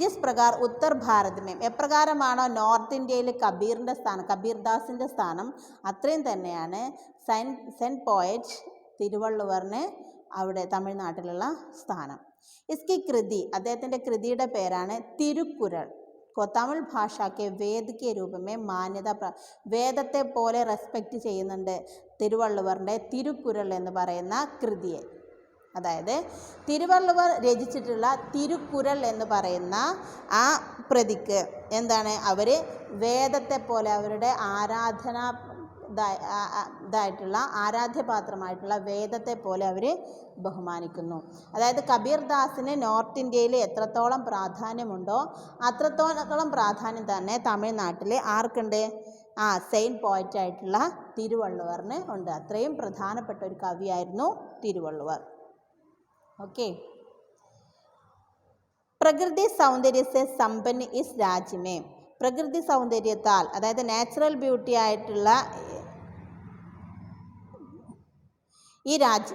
ജിസ് പ്രകാർ ഉത്തർ ഭാരതമേ, എപ്രകാരമാണോ നോർത്ത് ഇന്ത്യയിൽ കബീർദാസിൻ്റെ സ്ഥാനം അത്രയും തന്നെയാണ് സെൻറ്റ് പോയറ്റ് തിരുവള്ളുവറിന് അവിടെ തമിഴ്നാട്ടിലുള്ള സ്ഥാനം. ഇസ്കി കൃതി, അദ്ദേഹത്തിൻ്റെ കൃതിയുടെ പേരാണ് തിരുക്കുറൾ. തമിഴ് ഭാഷയ്ക്ക് വേദിക രൂപമേ മാന്യത, വേദത്തെ പോലെ റെസ്പെക്റ്റ് ചെയ്യുന്നുണ്ട് തിരുവള്ളുവറിൻ്റെ തിരുക്കുറൾ എന്ന് പറയുന്ന കൃതിയെ. അതായത് തിരുവള്ളുവർ രചിച്ചിട്ടുള്ള തിരുക്കുറൾ എന്ന് പറയുന്ന ആ പ്രതിക്ക് എന്താണ്, അവർ വേദത്തെ പോലെ അവരുടെ ആരാധ്യപാത്രമായിട്ടുള്ള വേദത്തെ പോലെ അവർ ബഹുമാനിക്കുന്നു. അതായത് കബീർദാസിന് നോർത്ത് ഇന്ത്യയിൽ എത്രത്തോളം പ്രാധാന്യമുണ്ടോ അത്രത്തോളം പ്രാധാന്യം തന്നെ തമിഴ്നാട്ടിൽ ആർക്കുണ്ട്? സെയിൻറ്റ് പോയറ്റ് ആയിട്ടുള്ള തിരുവള്ളുവറിന് ഉണ്ട്. അത്രയും പ്രധാനപ്പെട്ട ഒരു കവിയായിരുന്നു തിരുവള്ളുവർ. ഓക്കെ. പ്രകൃതി സൗന്ദര്യത്തെ സമ്പന്ന ഇസ് രാജ്യമേ, പ്രകൃതി സൗന്ദര്യത്താൽ അതായത് നാച്ചുറൽ ബ്യൂട്ടി ആയിട്ടുള്ള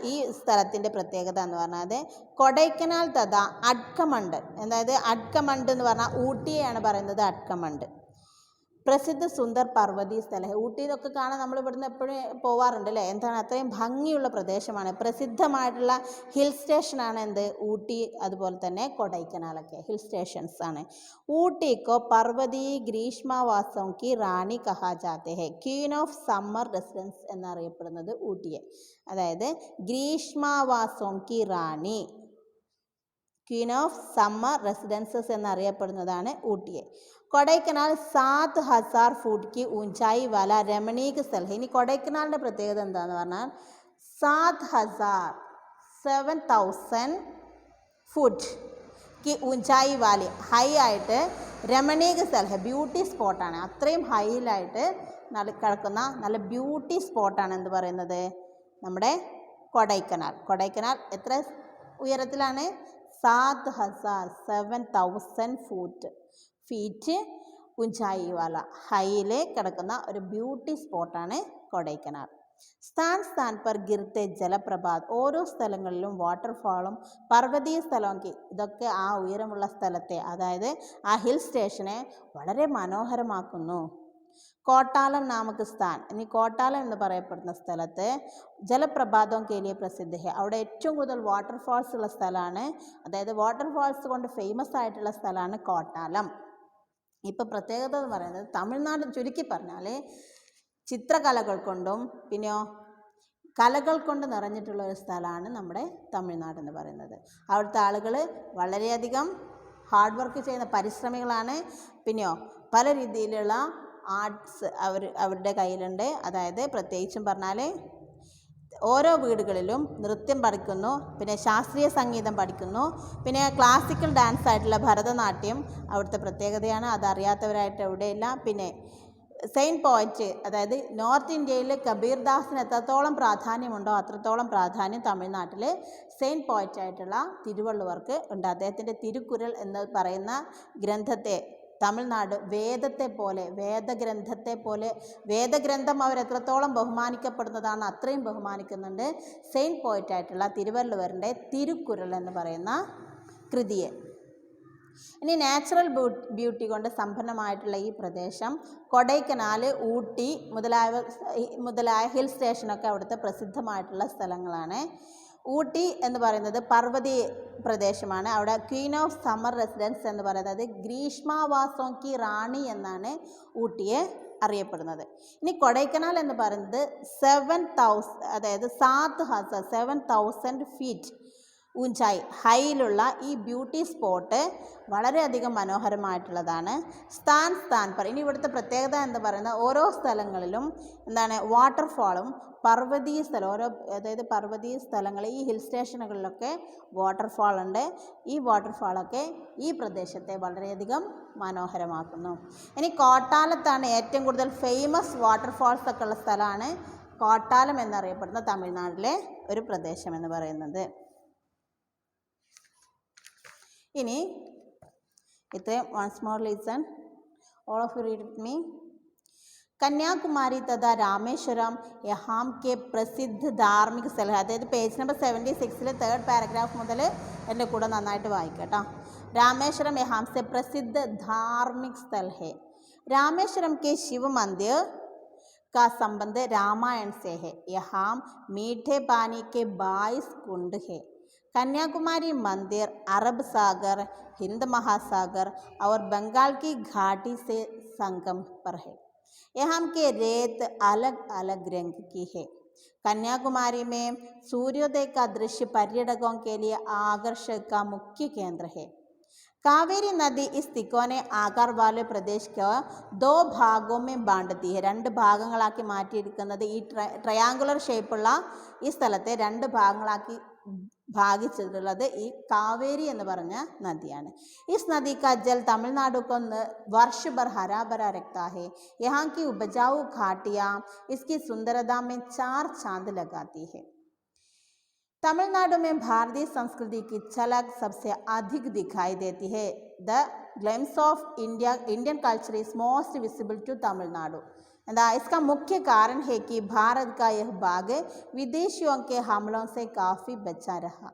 ഈ സ്ഥലത്തിൻ്റെ പ്രത്യേകത എന്ന് പറഞ്ഞാൽ കൊടൈക്കനാൽ തഥാ അഡ്കമണ്ട്, അതായത് അഡ്കമണ്ട് എന്ന് പറഞ്ഞാൽ ഊട്ടിയാണ് പറയുന്നത്. അഡ്കമണ്ട് പ്രസിദ്ധ സുന്ദർ പർവ്വതി സ്ഥലം. ഊട്ടി ഇതൊക്കെ കാണാൻ നമ്മൾ ഇവിടുന്ന് എപ്പോഴും പോവാറുണ്ട് അല്ലേ. എന്താണ്, അത്രയും ഭംഗിയുള്ള പ്രദേശമാണ്. പ്രസിദ്ധമായിട്ടുള്ള ഹിൽ സ്റ്റേഷനാണ് ഊട്ടി, അതുപോലെ തന്നെ കൊടൈക്കനാലൊക്കെ ഹിൽ സ്റ്റേഷൻസ് ആണ്. ഊട്ടിക്കോ പർവ്വതി ഗ്രീഷ്മവാസം കി റാണി കഹാ ജാത്തെ ഹെ, ക്വീൻ ഓഫ് സമ്മർ റെസിഡൻസ് എന്നറിയപ്പെടുന്നത് ഊട്ടിയെ. അതായത് ഗ്രീഷ്മവാസം കി റാണി, ക്വീൻ ഓഫ് സമ്മർ റെസിഡൻസസ് എന്നറിയപ്പെടുന്നതാണ് ഊട്ടിയെ. കൊടൈക്കനാൽ 7000 ഫുട്ട് കി ഊഞ്ചായി വാല രമണീക് സ്ഥലം. ഇനി കൊടൈക്കനാലിൻ്റെ പ്രത്യേകത എന്താണെന്ന് പറഞ്ഞാൽ 7000 ഫുട്ട് കി ഊഞ്ചായി വാലി, ഹൈ ആയിട്ട് രമണീക് സ്ഥലം, ബ്യൂട്ടി സ്പോട്ടാണ്. അത്രയും ഹൈയിലായിട്ട് കിടക്കുന്ന നല്ല ബ്യൂട്ടി സ്പോട്ടാണ് എന്ത് പറയുന്നത്, നമ്മുടെ കൊടൈക്കനാൽ. കൊടൈക്കനാൽ എത്ര ഉയരത്തിലാണ്? 7000 ഫീറ്റ് ऊंचाई वाला ഹൈയിൽ കിടക്കുന്ന ഒരു ബ്യൂട്ടി സ്പോട്ടാണ് കൊടൈക്കനാൽ. സ്ഥാൻ സ്ഥാൻ പർ ഗിർത്തെ ജലപ്രപാത്, ഓരോ സ്ഥലങ്ങളിലും വാട്ടർഫാളും പർവ്വതീയ സ്ഥലമൊക്കെ ഇതൊക്കെ ആ ഉയരമുള്ള സ്ഥലത്തെ, അതായത് ആ ഹിൽ സ്റ്റേഷനെ വളരെ മനോഹരമാക്കുന്നു. കോട്ടാലം നാമക സ്ഥാൻ, ഇനി കോട്ടാലം എന്ന് പറയപ്പെടുന്ന സ്ഥലത്ത് ജലപ്രപാതം കേലിയ പ്രസിദ്ധ ഹെ, അവിടെ ഏറ്റവും കൂടുതൽ വാട്ടർഫാൾസ് ഉള്ള സ്ഥലമാണ്, അതായത് വാട്ടർഫാൾസ് കൊണ്ട് ഫേമസ് ആയിട്ടുള്ള സ്ഥലമാണ് കോട്ടാലം. ഇപ്പം പ്രത്യേകത എന്ന് പറയുന്നത് തമിഴ്നാട് ചുരുക്കി പറഞ്ഞാൽ ചിത്രകലകൾ കൊണ്ടും പിന്നെയോ കലകൾ കൊണ്ട് നിറഞ്ഞിട്ടുള്ള ഒരു സ്ഥലമാണ് നമ്മുടെ തമിഴ്നാട് എന്ന് പറയുന്നത്. അവിടുത്തെ ആളുകൾ വളരെയധികം ഹാർഡ് വർക്ക് ചെയ്യുന്ന പരിശ്രമികളാണ്. പിന്നെയോ പല രീതിയിലുള്ള ആർട്സ് അവരുടെ കയ്യിലുണ്ട്. അതായത് പ്രത്യേകിച്ചും പറഞ്ഞാൽ ഓരോ വീടുകളിലും നൃത്യം പഠിക്കുന്നു, പിന്നെ ശാസ്ത്രീയ സംഗീതം പഠിക്കുന്നു, പിന്നെ ക്ലാസിക്കൽ ഡാൻസ് ആയിട്ടുള്ള ഭരതനാട്യം അവിടുത്തെ പ്രത്യേകതയാണ്. അതറിയാത്തവരായിട്ട് എവിടെയില്ല. പിന്നെ സെയിൻറ്റ് പോയറ്റ്, അതായത് നോർത്ത് ഇന്ത്യയിൽ കബീർദാസിന് എത്രത്തോളം പ്രാധാന്യമുണ്ടോ അത്രത്തോളം പ്രാധാന്യം തമിഴ്നാട്ടിൽ സെയിൻറ്റ് പോയറ്റായിട്ടുള്ള തിരുവള്ളുവർക്ക് ഉണ്ട്. അദ്ദേഹത്തിൻ്റെ തിരുക്കുറൽ എന്ന് പറയുന്ന ഗ്രന്ഥത്തെ തമിഴ്നാട് വേദത്തെ പോലെ, വേദഗ്രന്ഥം അവരെത്രത്തോളം ബഹുമാനിക്കപ്പെടുന്നതാണ് അത്രയും ബഹുമാനിക്കുന്നുണ്ട് സെയിൻറ്റ് പോയറ്റായിട്ടുള്ള തിരുവള്ളുവറിൻ്റെ തിരുക്കുറൽ എന്ന് പറയുന്ന കൃതിയെ. ഇനി നാച്ചുറൽ ബ്യൂട്ടി കൊണ്ട് സമ്പന്നമായിട്ടുള്ള ഈ പ്രദേശം കൊടൈക്കനാൽ, ഊട്ടി മുതലായ ഹിൽ സ്റ്റേഷനൊക്കെ അവിടുത്തെ പ്രസിദ്ധമായിട്ടുള്ള സ്ഥലങ്ങളാണ്. ഊട്ടി എന്ന് പറയുന്നത് പർവ്വതീയ പ്രദേശമാണ്. അവിടെ ക്വീൻ ഓഫ് സമ്മർ റെസിഡൻസ് എന്ന് പറയുന്നത് ഗ്രീഷ്മാവാസോം കി റാണി എന്നാണ് ഊട്ടിയെ അറിയപ്പെടുന്നത്. ഇനി കൊടൈക്കനാൽ എന്ന് പറയുന്നത് 7,000 ഫീറ്റ് ഊഞ്ചായി ഹൈയിലുള്ള ഈ ബ്യൂട്ടി സ്പോട്ട് വളരെയധികം മനോഹരമായിട്ടുള്ളതാണ്. സ്ഥാൻ പർ, ഇനി ഇവിടുത്തെ പ്രത്യേകത എന്ന് പറയുന്നത് ഓരോ സ്ഥലങ്ങളിലും എന്താണ് വാട്ടർഫാളും പർവ്വതീയ സ്ഥലം, അതായത് പർവ്വതീയ സ്ഥലങ്ങൾ ഈ ഹിൽ സ്റ്റേഷനുകളിലൊക്കെ വാട്ടർഫാൾ ഉണ്ട്. ഈ വാട്ടർഫാളൊക്കെ ഈ പ്രദേശത്തെ വളരെയധികം മനോഹരമാക്കുന്നു. ഇനി കോട്ടാലത്താണ് ഏറ്റവും കൂടുതൽ ഫേമസ് വാട്ടർഫാൾസ് ഒക്കെ ഉള്ള സ്ഥലമാണ് കോട്ടാലം എന്നറിയപ്പെടുന്ന തമിഴ്നാട്ടിലെ ഒരു പ്രദേശം എന്ന് പറയുന്നത്. ഇനി ഇത്രയും once more listen, all of you read with me. Kanyakumari തഥാ രാമേശ്വരം യഹാം കെ പ്രസിദ്ധ ധാർമ്മിക സ്ഥലം, അതായത് പേജ് നമ്പർ 76 3rd പാരഗ്രാഫ് മുതൽ എൻ്റെ കൂടെ നന്നായിട്ട് വായിക്കട്ടോ. രാമേശ്വരം യഹാം से प्रसिद्ध धार्मिक स्थल है. रामेश्वरम के शिव मंदिर का संबंध रामायण से है. यहाँ मीठे पानी के 22 कुंड है. कन्याकुमारी मंदिर अरब सागर, हिंद महासागर और बंगाल की घाटी से संगम पर है. यहाँ के रेत अलग अलग रंग की है. कन्याकुमारी में सूर्योदय का दृश्य पर्यटकों के लिए आकर्षण का मुख्य केंद्र है. कावेरी नदी इस तिकोने आकार वाले प्रदेश को 2 भागों में बांटती है. 2 ഭാഗങ്ങളാക്കി മാറ്റിയിരിക്കുന്നത് ഈ ട്രയാങ്കുലർ ഷേപ്പുള്ള ഈ സ്ഥലത്തെ 2 ഭാഗങ്ങളാക്കി ഭാഗിച്ചിട്ടുള്ളത് ഈ കാവേരി എന്ന് പറഞ്ഞ നദിയാണ്. इस नदी का जल तमिलनाडु को वर्ष भर हरा भरा रखता है. यहाँ की उपजाऊ घाटियाँ इसकी सुंदरता में 4 चांद लगाती है. तमिलनाडु में भारतीय संस्कृति की झलक सबसे अधिक दिखाई देती है. The glimpse of Indian culture is most visible to Tamil Nadu. इसका मुख्य कारण है कि भारत का यह भाग विदेशियों के हमलों से काफ़ी बचा रहा.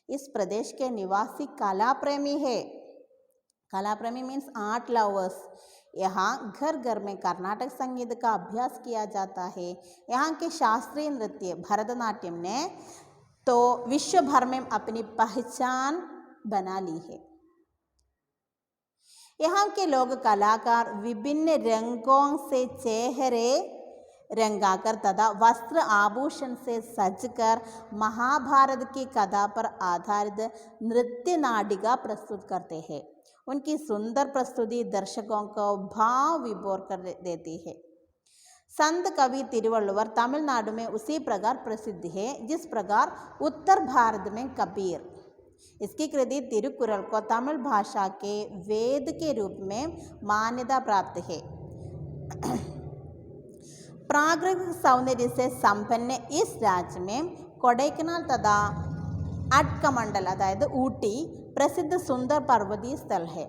इस प्रदेश के निवासी कला प्रेमी है. कला प्रेमी मीन्स आर्ट लवर्स. यहाँ घर घर में कर्नाटक संगीत का अभ्यास किया जाता है. यहाँ के शास्त्रीय नृत्य भरतनाट्यम ने तो विश्व भर में अपनी पहचान बना ली है. यहाँ के लोग कलाकार विभिन्न रंगों से चेहरे रंगाकर तथा वस्त्र आभूषण से सजकर महाभारत की कथा पर आधारित नृत्य नाटिका प्रस्तुत करते हैं. उनकी सुंदर प्रस्तुति दर्शकों को भाव विभोर कर देती है. संत कवि तिरुवल्लुवर तमिलनाडु में उसी प्रकार प्रसिद्ध है जिस प्रकार उत्तर भारत में कबीर. इसकी कृति तिरुकुरल को तमिल भाषा के वेद के रूप में मान्यता प्राप्त है. प्राकृतिक सौंदर्य से संपन्न इस राज्य में कोडाइकनाल तथा अटकमंडल अर्थात ऊटी प्रसिद्ध सुंदर पर्वतीय स्थल है.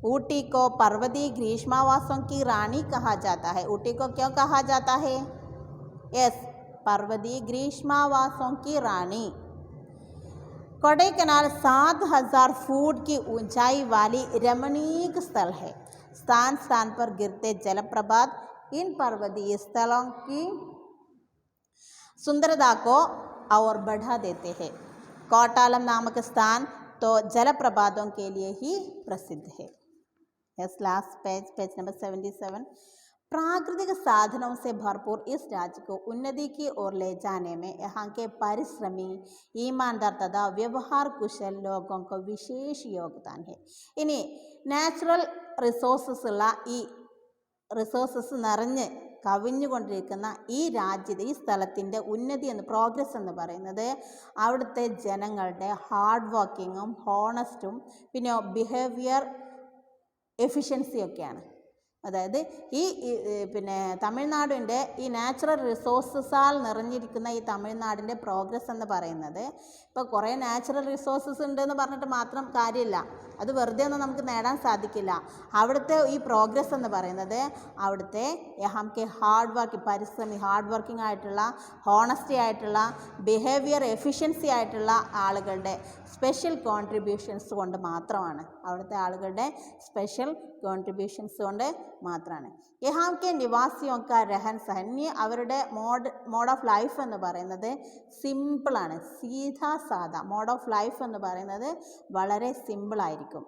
ऊटी को पर्वतीय ग्रीष्मावासों की रानी कहा जाता है। ऊटी को क्यों कहा जाता है? यस, पर्वतीय ग्रीष्मावासों की रानी। कोडाईकनाल 7000 फुट की ऊंचाई वाली रमणीक स्थल है। स्थान स्थान पर गिरते जलप्रपात इन पर्वतीय स्थलों की सुंदरता को और बढ़ा देते हैं। कोटालम नामक स्थान तो जलप्रपातों के लिए ही प्रसिद्ध है। Yes, last page number 77। प्राकृतिक साधनों से भरपूर इस राज्य को उन्नति की ओर ले जाने में यहाँ के परिश्रमी, ईमानदार तथा व्यवहार कुशल लोगों को विशेष योगदान है. ഇനി നാച്ചുറൽ റിസോഴ്സസ് ഉള്ള ഈ റിസോഴ്സസ് നിറഞ്ഞ് കവിഞ്ഞുകൊണ്ടിരിക്കുന്ന ഈ രാജ്യത്ത്, ഈ സ്ഥലത്തിൻ്റെ ഉന്നതി പ്രോഗ്രസ് എന്ന് പറയുന്നത് അവിടുത്തെ ജനങ്ങളുടെ ഹാർഡ് വർക്കിങ്ങും ഹോണസ്റ്റും പിന്നെ ബിഹേവിയർ എഫിഷ്യൻസിയൊക്കെയാണ്. അതായത് ഈ പിന്നെ തമിഴ്നാടിൻ്റെ ഈ നാച്ചുറൽ റിസോഴ്സസാൽ നിറഞ്ഞിരിക്കുന്ന ഈ തമിഴ്നാടിൻ്റെ പ്രോഗ്രസ് എന്ന് പറയുന്നത്, ഇപ്പോൾ കുറേ നാച്ചുറൽ റിസോഴ്സസ് ഉണ്ടെന്ന് പറഞ്ഞിട്ട് മാത്രം കാര്യമില്ല, അത് വെറുതെ ഒന്നും നമുക്ക് നേടാൻ സാധിക്കില്ല. അവിടുത്തെ ഈ പ്രോഗ്രസ് എന്ന് പറയുന്നത് അവിടുത്തെ നമുക്ക് പരിശ്രമി ഹാർഡ് വർക്കിംഗ് ആയിട്ടുള്ള, ഹോണസ്റ്റി ആയിട്ടുള്ള, ബിഹേവിയർ എഫിഷ്യൻസി ആയിട്ടുള്ള ആളുകളുടെ സ്പെഷ്യൽ കോൺട്രിബ്യൂഷൻസ് കൊണ്ട് മാത്രമാണ്. അവിടുത്തെ ആളുകളുടെ സ്പെഷ്യൽ കോൺട്രിബ്യൂഷൻസ് കൊണ്ട് മാത്രമാണ്. യഹാംകെ നിവാസിയൊക്കെ രഹൻ സഹൻ, അവരുടെ മോഡ് ഓഫ് ലൈഫ് എന്ന് പറയുന്നത് സിമ്പിളാണ്. സീധാ സാധാ മോഡ് ഓഫ് ലൈഫ് എന്ന് പറയുന്നത് വളരെ സിമ്പിളായിരിക്കും.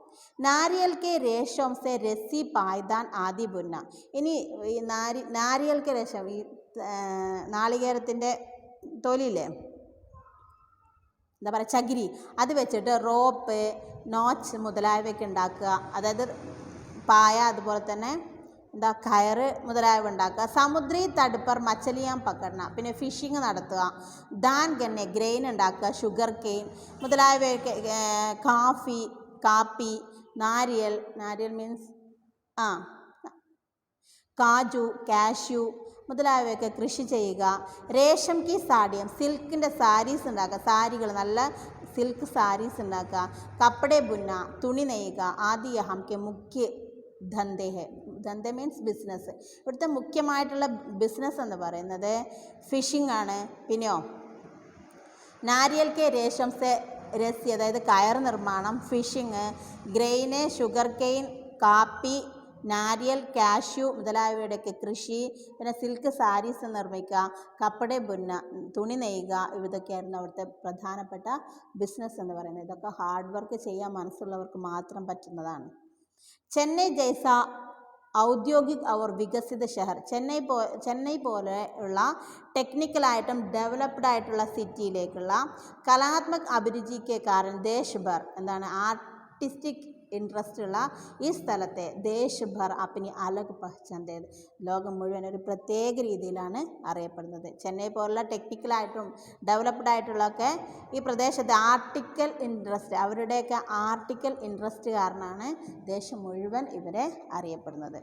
നാരിയൽ കെ രേഷം സെ രസി പായ്താൻ ആദി ബുന്ന. ഇനി ഈ നാരിയൽ കെ രേഷം, ഈ നാളികേരത്തിൻ്റെ തൊലിയില്ലേ, എന്താ പറയുക, ചകിരി, അത് വെച്ചിട്ട് റോപ്പ്, നോച്ച് മുതലായവയൊക്കെ ഉണ്ടാക്കുക. അതായത് പായ, അതുപോലെ തന്നെ കയറ് മുതലായവ ഉണ്ടാക്കുക. സമുദ്രി തടുപ്പർ മച്ചലിയാൻ പക്കടന, പിന്നെ ഫിഷിങ് നടത്തുക. ദാൻ ഗന്നെ ഗ്രെയിൻ ഉണ്ടാക്കുക, ഷുഗർ കെയിൻ മുതലായവയൊക്കെ, കാപ്പി, നാരിയൽ മീൻസ് കാജു, കാഷ്യൂ മുതലായവയൊക്കെ കൃഷി ചെയ്യുക. രേഷം കി സാഡിയം, സിൽക്കിൻ്റെ സാരീസ് ഉണ്ടാക്കുക, സാരികൾ, നല്ല സിൽക്ക് സാരീസ് ഉണ്ടാക്കുക. കപ്പടെ ബുന്ന, തുണി നെയ്യുക. ആദി യഹാംകെ മുഖ്യ ധന്ദേ ഹെ. ധന്ദ മീൻസ് ബിസിനസ്. ഇവിടുത്തെ മുഖ്യമായിട്ടുള്ള ബിസിനസ് എന്ന് പറയുന്നത് ഫിഷിംഗ് ആണ്. പിന്നെയോ നാരിയൽ കെ രേഷം സെ രസി, അതായത് കയർ നിർമ്മാണം, ഫിഷിങ്, ഗ്രെയിന്, ഷുഗർ കെയിൻ, കാപ്പി, നാരിയൽ, കാഷ്യൂ മുതലായവയുടെയൊക്കെ കൃഷി, പിന്നെ സിൽക്ക് സാരീസ് നിർമ്മിക്കുക, കപ്പടെ ബുന്ന, തുണി നെയ്യുക. ഇതൊക്കെയായിരുന്നു അവിടുത്തെ പ്രധാനപ്പെട്ട ബിസിനസ് എന്ന് പറയുന്നത്. ഇതൊക്കെ ഹാർഡ് വർക്ക് ചെയ്യാൻ മനസ്സുള്ളവർക്ക് മാത്രം പറ്റുന്നതാണ്. ചെന്നൈ ജൈസ ഔദ്യോഗിക് और വികസിത ഷഹർ, ചെന്നൈ പോലെയുള്ള ടെക്നിക്കലായിട്ടും ഡെവലപ്ഡ് ആയിട്ടുള്ള സിറ്റിയിലേക്കുള്ള കലാത്മക് അഭിരുചിക്ക് കാരണം ദേശഭർ, എന്താണ്, ആർട്ടിസ്റ്റിക് ഇൻട്രസ്റ്റ് ഉള്ള ഈ സ്ഥലത്തെ ദേശഭർ അപ്പനി അലഗ് പഹ്ചാൻ, ലോകം മുഴുവൻ ഒരു പ്രത്യേക രീതിയിലാണ് അറിയപ്പെടുന്നത്. ചെന്നൈ പോലുള്ള ടെക്നിക്കലായിട്ടും ഡെവലപ്ഡ് ആയിട്ടുള്ളതൊക്കെ ഈ പ്രദേശത്തെ ആർട്ടിക്കൽ ഇൻട്രസ്റ്റ്, അവരുടെയൊക്കെ ആർട്ടിക്കൽ ഇൻട്രസ്റ്റ് കാരണമാണ് ദേശം മുഴുവൻ ഇവരെ അറിയപ്പെടുന്നത്.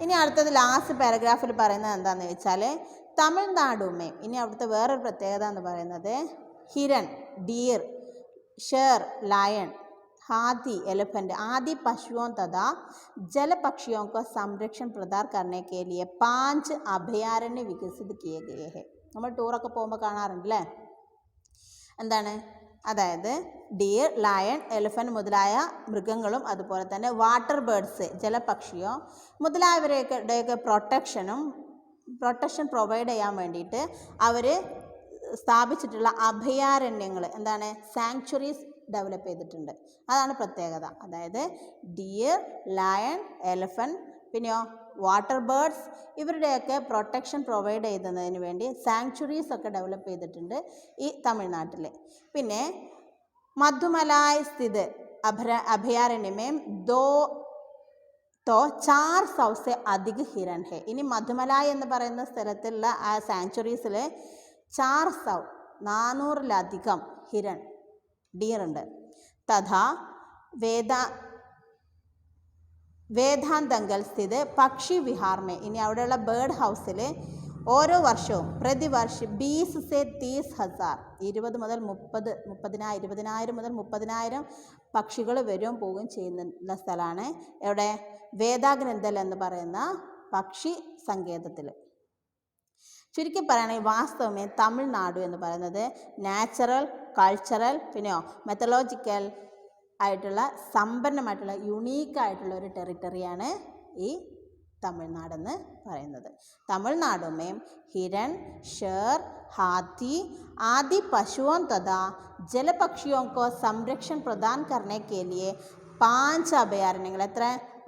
ഇനി അടുത്തത് ലാസ്റ്റ് പാരഗ്രാഫിൽ പറയുന്നത് എന്താണെന്ന് വെച്ചാൽ, തമിഴ്നാടുമേ, ഇനി അവിടുത്തെ വേറൊരു പ്രത്യേകത എന്ന് പറയുന്നത് ഹിരൺ, ഡിയർ, ഷേർ, ലയൺ, हाथी, एलिफेंट आदि पशुओं तथा जल पक्षियों को संरक्षण प्रदान करने के लिए 5 അഭയാരണ്യ വികസിത് കിയേ ഗയേ ഹെ. നമ്മൾ ടൂറൊക്കെ പോകുമ്പോൾ കാണാറുണ്ടല്ലേ, എന്താണ്, അതായത് ഡിയർ, ലയൺ, എലിഫൻറ്റ് മുതലായ മൃഗങ്ങളും അതുപോലെ തന്നെ വാട്ടർ ബേർഡ്സ്, ജലപക്ഷിയോ മുതലായവരുടെയൊക്കെ പ്രൊട്ടക്ഷൻ പ്രൊവൈഡ് ചെയ്യാൻ വേണ്ടിയിട്ട് അവർ സ്ഥാപിച്ചിട്ടുള്ള അഭയാരണ്യങ്ങൾ, എന്താണ്, സാങ്ച്വറീസ് ഡെവലപ്പ് ചെയ്തിട്ടുണ്ട്. അതാണ് പ്രത്യേകത. അതായത് ഡിയർ, ലയൺ, എലിഫൻറ്റ്, പിന്നെയോ വാട്ടർ ബേർഡ്സ്, ഇവരുടെയൊക്കെ പ്രൊട്ടക്ഷൻ പ്രൊവൈഡ് ചെയ്യുന്നതിന് വേണ്ടി സാങ്ച്വറീസ് ഒക്കെ ഡെവലപ്പ് ചെയ്തിട്ടുണ്ട് ഈ തമിഴ്നാട്ടിൽ. പിന്നെ മധുമലായ് സ്ഥിത് അഭയാരണ്യമേ 400 से अधिक हिरन है. ഇനി മധുമലായ് എന്ന് പറയുന്ന സ്ഥലത്തുള്ള ആ സാങ്ച്വറീസിൽ 400 ഹിരൺ, ഡിയർ ഉണ്ട്. തഥാ വേദാന്തങ്കൽ സ്ഥിത് പക്ഷി വിഹാർമേ, ഇനി അവിടെയുള്ള ബേർഡ് ഹൗസിൽ ഓരോ വർഷവും പ്രതിവർഷം 20 से 30,000 20 മുതൽ 20,000 മുതൽ 30,000 പക്ഷികൾ വരികയും പോവുകയും ചെയ്യുന്ന സ്ഥലമാണ് എവിടെ? വേദാഗ്രന്ഥൽ എന്ന് പറയുന്ന പക്ഷി സങ്കേതത്തിൽ. ചുരുക്കി പറയുകയാണെങ്കിൽ വാസ്തവമേ തമിഴ്നാട് എന്ന് പറയുന്നത് നാച്ചുറൽ, കൾച്ചറൽ, പിന്നെയോ മെത്തലോജിക്കൽ ആയിട്ടുള്ള സമ്പന്നമായിട്ടുള്ള യുണീക്കായിട്ടുള്ള ഒരു ടെറിട്ടറിയാണ് ഈ तमिलनाडु പറയുന്നത്. तमिलनाडु में हिरण, शेर, हाथी आदि पशुओं तथा जल पक्षियों को संरक्षण प्रदान करने के लिए 5 അഭയാരണ്യങ്ങൾ, എത്ര?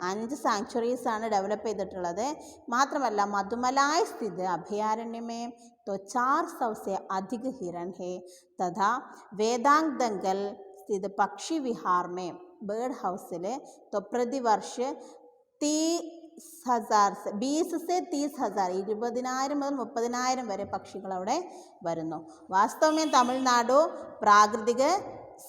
5 സാങ്ച്വറീസ് ആണ് ഡെവലപ്പ് ചെയ്തിട്ടുള്ളത്. മാത്രമല്ല मधुमलाई स्थित अभयारण्य में तो 400 से अधिक हिरण है तथा वेदांग दंगल स्थित पक्षी विहार में बर्ड हाउसिल तो प्रतिवर्ष 20 से 30,000 20,000 മുതൽ 30,000 വരെ പക്ഷികൾ അവിടെ വരുന്നു. വാസ്തവമേ തമിഴ്നാടു പ്രാകൃതിക,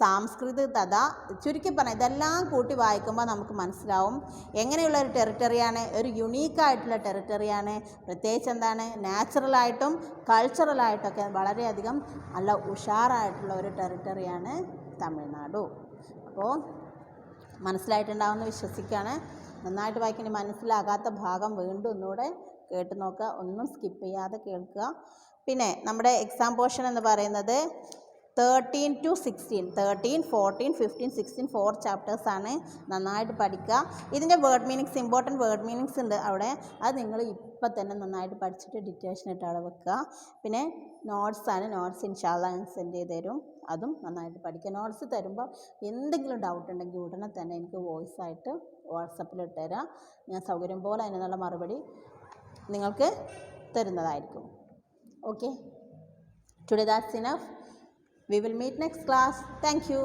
സാംസ്കൃതിക തഥാ, ചുരുക്കി പറഞ്ഞാൽ ഇതെല്ലാം കൂട്ടി വായിക്കുമ്പോൾ നമുക്ക് മനസ്സിലാവും എങ്ങനെയുള്ള ഒരു ടെറിട്ടറിയാണ്, ഒരു യുണീക്കായിട്ടുള്ള ടെറിട്ടറിയാണ്. പ്രത്യേകിച്ച് എന്താണ്, നാച്ചുറലായിട്ടും കൾച്ചറലായിട്ടൊക്കെ വളരെയധികം നല്ല ഉഷാറായിട്ടുള്ള ഒരു ടെറിട്ടറിയാണ് തമിഴ്നാടു. അപ്പോൾ മനസ്സിലായിട്ടുണ്ടാവുമെന്ന് വിശ്വസിക്കുകയാണ്. നന്നായിട്ട് വായിക്കാൻ. മനസ്സിലാകാത്ത ഭാഗം വീണ്ടും ഒന്നുകൂടെ കേട്ട് നോക്കുക, ഒന്നും സ്കിപ്പ് ചെയ്യാതെ കേൾക്കുക. പിന്നെ നമ്മുടെ എക്സാം പോർഷൻ എന്ന് പറയുന്നത് 13 to 16, 13, 14, 15, 16 4 ചാപ്റ്റേഴ്സാണ്. നന്നായിട്ട് പഠിക്കുക. ഇതിൻ്റെ word meanings, important word meanings ഉണ്ട് അവിടെ. അത് നിങ്ങൾ ഇപ്പം തന്നെ നന്നായിട്ട് പഠിച്ചിട്ട് ഡിറ്റേഷൻ ഇട്ട് അവിടെ വെക്കുക. പിന്നെ നോട്ട്സാണ്, നോട്ട്സ് ഇൻഷാല്ലാ ഞാൻ സെൻഡ് ചെയ്ത് തരും. അതും നന്നായിട്ട് പഠിക്കുക. നോട്ട്സ് തരുമ്പോൾ എന്തെങ്കിലും ഡൗട്ട് ഉണ്ടെങ്കിൽ ഉടനെ തന്നെ എനിക്ക് വോയിസ് ആയിട്ട് വാട്സപ്പിൽ ഇട്ടുതരാം. ഞാൻ സൗകര്യം പോലെ അതിനുള്ള മറുപടി നിങ്ങൾക്ക് തരുന്നതായിരിക്കും. Okay, today that's enough. We will meet next class. Thank you.